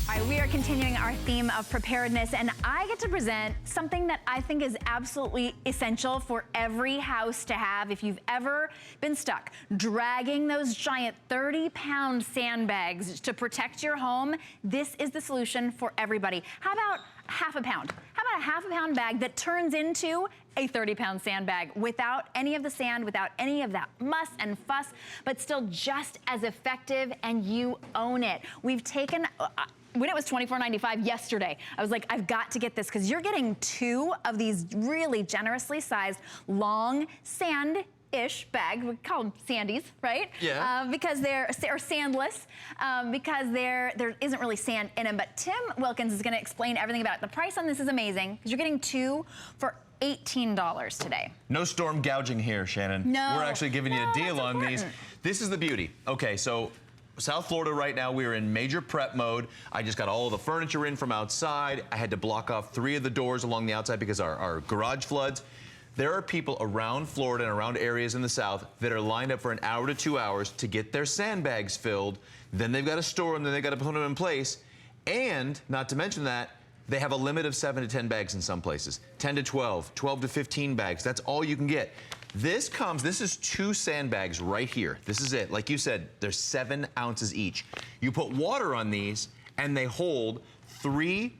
All right, we are continuing our theme of preparedness, and I get to present something that I think is absolutely essential for every house to have. If you've ever been stuck dragging those giant 30-pound sandbags to protect your home, this is the solution for everybody. How about half a pound? How about a half a pound bag that turns into a 30-pound sandbag without any of the sand, without any of that muss and fuss, but still just as effective, and you own it. We've taken, when it was $24.95 yesterday, I was like, I've got to get this, because you're getting 2 of these really generously sized long sand-ish bag. We call them sandies, right? Yeah. Because they're sandless, because there isn't really sand in them. But Tim Wilkins is going to explain everything about it. The price on this is amazing, because you're getting 2 for $18 today. No storm gouging here, Shannon. No. We're actually giving you a deal on these. This is the beauty. Okay, so South Florida right now, we're in major prep mode. I just got all the furniture in from outside. I had to block off 3 of the doors along the outside because our garage floods. There are people around Florida and around areas in the South that are lined up for an hour to 2 hours to get their sandbags filled. Then they've got to store them, then they've got to put them in place. And not to mention that, they have a limit of 7 to 10 bags in some places, 10 to 12, 12 to 15 bags. That's all you can get. This is 2 sandbags right here. This is it. Like you said, they're 7 ounces each. You put water on these, and they hold 3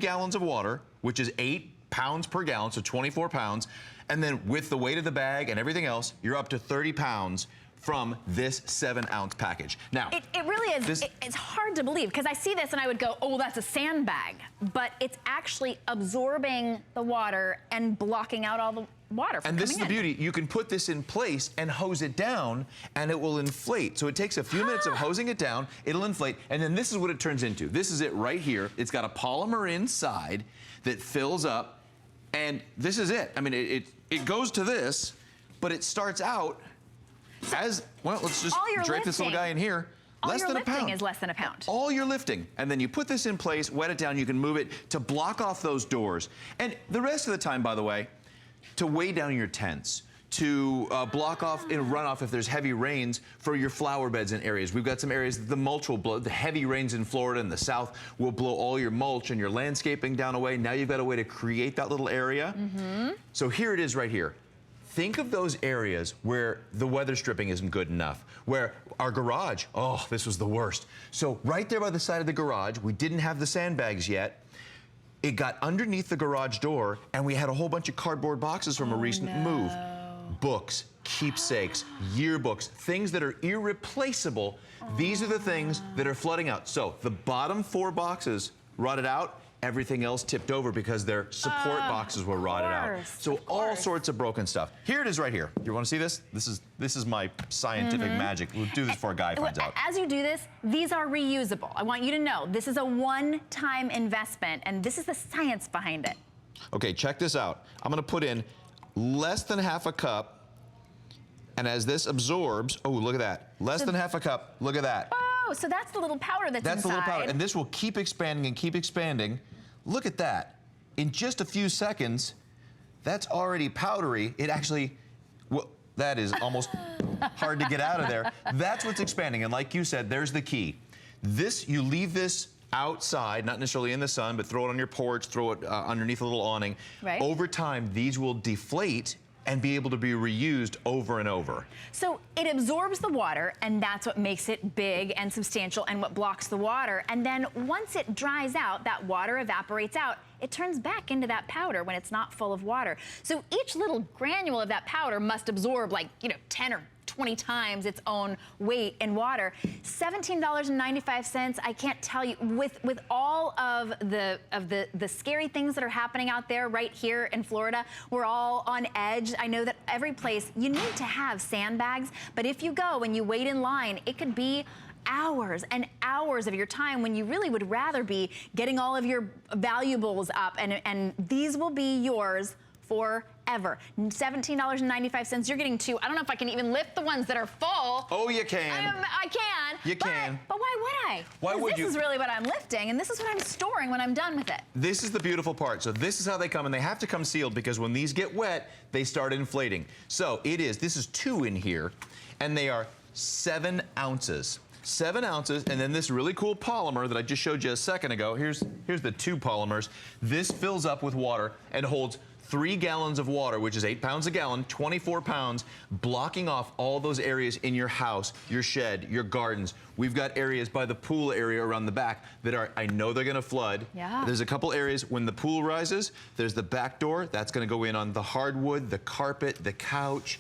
gallons of water, which is 8 pounds per gallon, so 24 pounds. And then with the weight of the bag and everything else, you're up to 30 pounds from this 7-ounce package. Now, it really is, it's hard to believe, because I see this and I would go, oh, that's a sandbag, but it's actually absorbing the water and blocking out all the water from coming in. And this is the beauty. You can put this in place and hose it down, and it will inflate. So it takes a few minutes of hosing it down, it'll inflate, and then this is what it turns into. This is it right here. It's got a polymer inside that fills up, and this is it. I mean, it goes to this, but it starts out as, well, let's just drape this little guy in here. Less than a pound. All your lifting is less than a pound. All your lifting. And then you put this in place, wet it down, you can move it to block off those doors. And the rest of the time, by the way, to weigh down your tents, to block off and run off if there's heavy rains for your flower beds and areas. We've got some areas that the mulch will blow. The heavy rains in Florida and the South will blow all your mulch and your landscaping down away. Now you've got a way to create that little area. So here it is right here. Think of those areas where the weather stripping isn't good enough, where our garage, oh, this was the worst. So right there by the side of the garage, we didn't have the sandbags yet. It got underneath the garage door, and we had a whole bunch of cardboard boxes from a recent move. Books, keepsakes, yearbooks, things that are irreplaceable. These are the things that are flooding out. So the bottom 4 boxes rotted out. Everything else tipped over because their support boxes were rotted out. So all sorts of broken stuff. Here it is right here. You want to see this? This is my scientific magic. We'll do this before a guy finds out. As you do this, these are reusable. I want you to know this is a one-time investment, and this is the science behind it. Okay, check this out. I'm going to put in less than half a cup, and as this absorbs, oh, look at that. Less than half a cup. Look at that. Oh, so that's the little powder that's inside. That's the little powder, and this will keep expanding and keep expanding. Look at that. In just a few seconds, that's already powdery. It actually, well, that is almost hard to get out of there. That's what's expanding, and like you said, there's the key. This, you leave this outside, not necessarily in the sun, but throw it on your porch, throw it underneath a little awning. Right. Over time, these will deflate and be able to be reused over and over. So it absorbs the water, and that's what makes it big and substantial and what blocks the water. And then once it dries out, that water evaporates out, it turns back into that powder when it's not full of water. So each little granule of that powder must absorb, like, 10 or 20 times its own weight in water. $17.95. I can't tell you, with all of the scary things that are happening out there right here in Florida, we're all on edge. I know that every place you need to have sandbags, but if you go and you wait in line, it could be hours and hours of your time when you really would rather be getting all of your valuables up, and these will be yours forever. $17.95. You're getting 2. I don't know if I can even lift the ones that are full. Oh, you can. I can. You can. But why would I? Why would you? This is really what I'm lifting, and this is what I'm storing when I'm done with it. This is the beautiful part. So this is how they come, and they have to come sealed because when these get wet, they start inflating. So this is 2 in here, and they are 7 ounces. 7 ounces, and then this really cool polymer that I just showed you a second ago. Here's the 2 polymers. This fills up with water and holds 3 gallons of water, which is 8 pounds a gallon, 24 pounds, blocking off all those areas in your house, your shed, your gardens. We've got areas by the pool area around the back that are, I know they're gonna flood. Yeah. There's a couple areas when the pool rises, there's the back door, that's gonna go in on the hardwood, the carpet, the couch.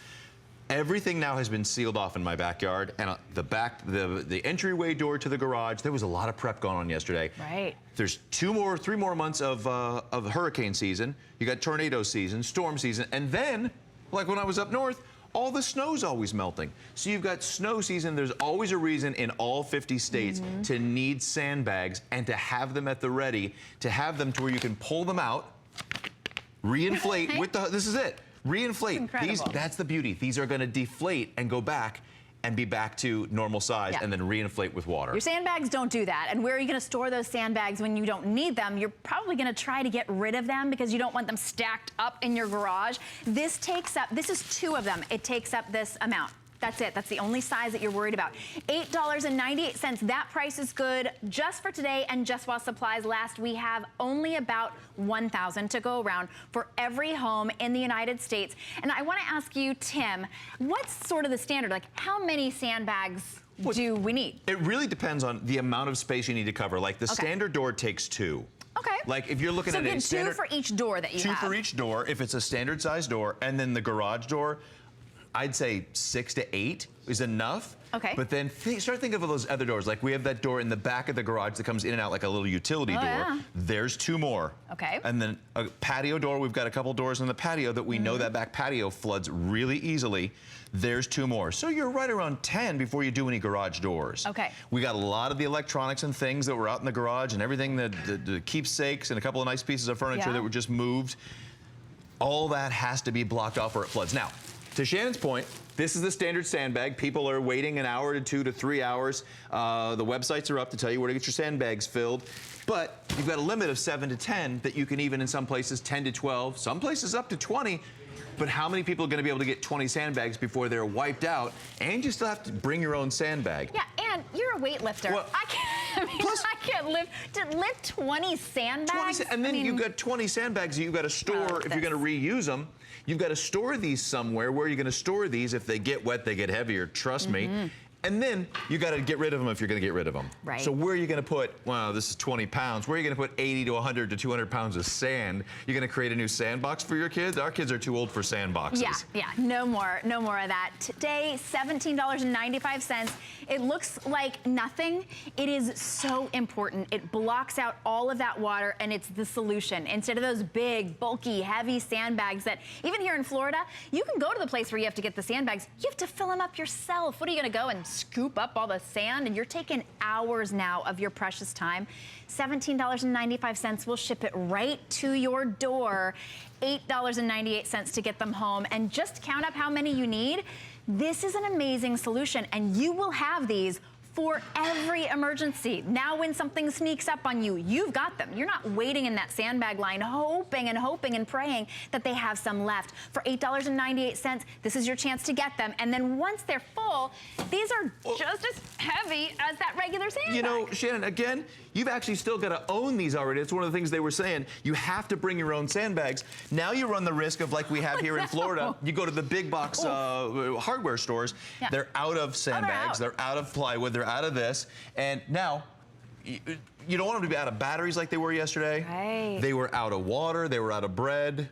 Everything now has been sealed off in my backyard, and the entryway door to the garage, there was a lot of prep going on yesterday. Right. There's 3 more months of hurricane season. You got tornado season, storm season, and then, like when I was up north, all the snow's always melting. So you've got snow season. There's always a reason in all 50 states to need sandbags and to have them at the ready, to have them to where you can pull them out, reinflate with the, this is it. Reinflate. That's the beauty. These are going to deflate and go back and be back to normal size and then reinflate with water. Your sandbags don't do that. And where are you going to store those sandbags when you don't need them? You're probably going to try to get rid of them because you don't want them stacked up in your garage. This is 2 of them. It takes up this amount. That's it. That's the only size that you're worried about. $8.98. That price is good just for today and just while supplies last. We have only about 1,000 to go around for every home in the United States. And I want to ask you, Tim, what's sort of the standard? Like, how many sandbags do we need? It really depends on the amount of space you need to cover. Like the standard door takes 2. Okay. Like if you're looking at a standard... 2 for each door that you have. 2 for each door if it's a standard size door, and then the garage door, I'd say 6 to 8 is enough. Okay. But then start thinking of those other doors. Like we have that door in the back of the garage that comes in and out like a little utility door. Yeah. There's 2 more. Okay. And then a patio door. We've got a couple doors in the patio that we know that back patio floods really easily. There's 2 more. So you're right around 10 before you do any garage doors. Okay. We got a lot of the electronics and things that were out in the garage and everything, the keepsakes and a couple of nice pieces of furniture that were just moved. All that has to be blocked off or it floods. Now, to Shannon's point, this is the standard sandbag. People are waiting an hour to 2 to 3 hours. The websites are up to tell you where to get your sandbags filled. But you've got a limit of 7 to 10 that you can even in some places 10 to 12, some places up to 20. But how many people are going to be able to get 20 sandbags before they're wiped out? And you still have to bring your own sandbag. Yeah, and you're a weightlifter. Well, I can't lift 20 sandbags. And then you've got 20 sandbags that you've got to store if you're going to reuse them. You've got to store these somewhere. Where are you going to store these? If they get wet, they get heavier, trust me. And then you got to get rid of them if you're going to get rid of them. Right. So where are you going to put, well, this is 20 pounds. Where are you going to put 80 to 100 to 200 pounds of sand? You're going to create a new sandbox for your kids? Our kids are too old for sandboxes. Yeah, no more of that. Today, $17.95. It looks like nothing. It is so important. It blocks out all of that water, and it's the solution. Instead of those big, bulky, heavy sandbags that, even here in Florida, you can go to the place where you have to get the sandbags. You have to fill them up yourself. What are you going to go and scoop up all the sand? And you're taking hours now of your precious time. $17.95 will ship it right to your door. $8.98 to get them home. And just count up how many you need. This is an amazing solution, and you will have these for every emergency. Now when something sneaks up on you, you've got them. You're not waiting in that sandbag line hoping and praying that they have some left. For $8.98, this is your chance to get them. And then once they're full, these are just as heavy as that regular sandbag. You know, Shannon, again, you've actually still got to own these already. It's one of the things they were saying. You have to bring your own sandbags. Now you run the risk of, like we have here in Florida, you go to the big box hardware stores, they're out of sandbags, they're out of plywood, they're out of this, and now you don't want them to be out of batteries like they were yesterday. Right. They were out of water, they were out of bread.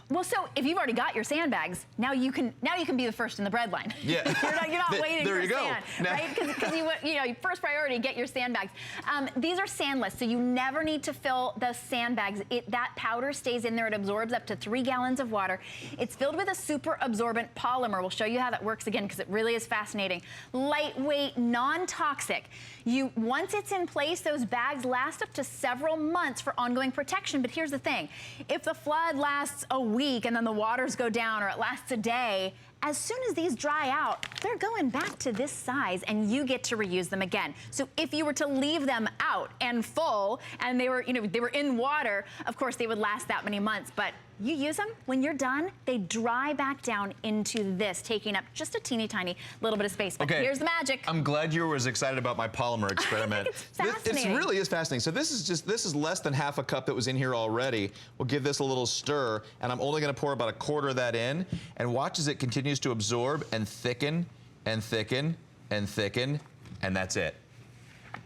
Well, so if you've already got your sandbags, now you can be the first in the bread line. Yeah. you're not waiting for sand, now, right? Because you know, first priority, get your sandbags. These are sandless, so you never need to fill the sandbags. That powder stays in there. It absorbs up to 3 gallons of water. It's filled with a super absorbent polymer. We'll show you how that works again because it really is fascinating. Lightweight, non-toxic. Once it's in place, those bags last up to several months for ongoing protection. But here's the thing: if the flood lasts a week and then the waters go down, or it lasts a day, as soon as these dry out, they're going back to this size and you get to reuse them again. So if you were to leave them out and full and they were in water, of course they would last that many months, but You use them, when you're done, they dry back down into this, taking up just a teeny tiny little bit of space. But here's the magic. I'm glad you were as excited about my polymer experiment. I think it's fascinating. It really is fascinating. So this is less than half a cup that was in here already. We'll give this a little stir, and I'm only gonna pour about a quarter of that in, and watch as it continues to absorb and thicken and thicken and thicken, and that's it.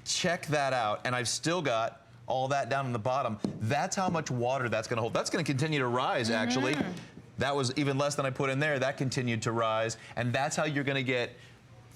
Check that out, and I've still got all that down in the bottom. That's how much water that's gonna hold. That's gonna continue to rise, actually. That was even less than I put in there. That continued to rise, and that's how you're gonna get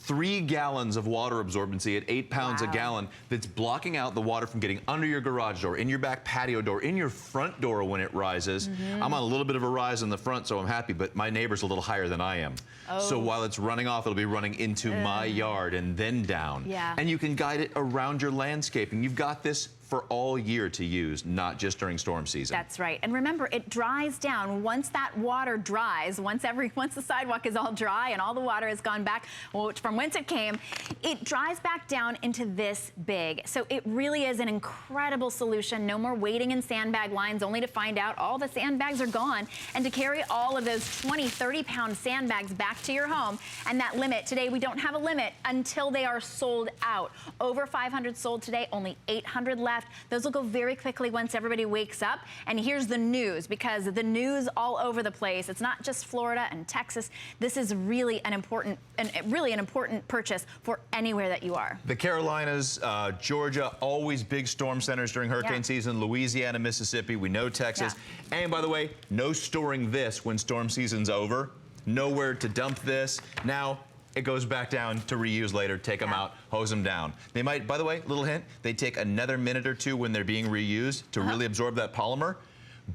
3 gallons of water absorbency at 8 pounds a gallon that's blocking out the water from getting under your garage door, in your back patio door, in your front door when it rises. I'm on a little bit of a rise in the front, so I'm happy, but my neighbor's a little higher than I am. So while it's running off, it'll be running into my yard and then down. And you can guide it around your landscaping. You've got this for all year to use, not just during storm season. That's right. And remember, it dries down. Once that water dries, once the sidewalk is all dry and all the water has gone back from whence it came, it dries back down into this big. So it really is an incredible solution. No more waiting in sandbag lines only to find out all the sandbags are gone, and to carry all of those 20, 30-pound sandbags back to your home. And that limit, today we don't have a limit until they are sold out. Over 500 sold today, only 800 left. Those will go very quickly once everybody wakes up. And here's the news, because the news all over the place. It's not just Florida and Texas. This is really an important purchase for anywhere that you are. The Carolinas, Georgia, always big storm centers during hurricane season. Louisiana, Mississippi, we know Texas. And by the way, no storing this when storm season's over. Nowhere to dump this. Now, it goes back down to reuse later, take them out, hose them down. They might, by the way, little hint, they take another minute or two when they're being reused to really absorb that polymer,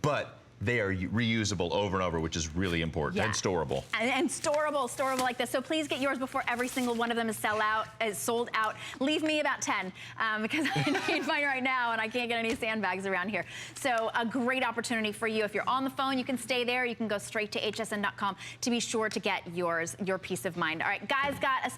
but they are reusable over and over, which is really important, and storable. And storable like this. So please get yours before every single one of them is sold out. Leave me about 10 because I need mine right now and I can't get any sandbags around here. So a great opportunity for you. If you're on the phone, you can stay there. You can go straight to hsn.com to be sure to get yours, your peace of mind. All right, guys, got a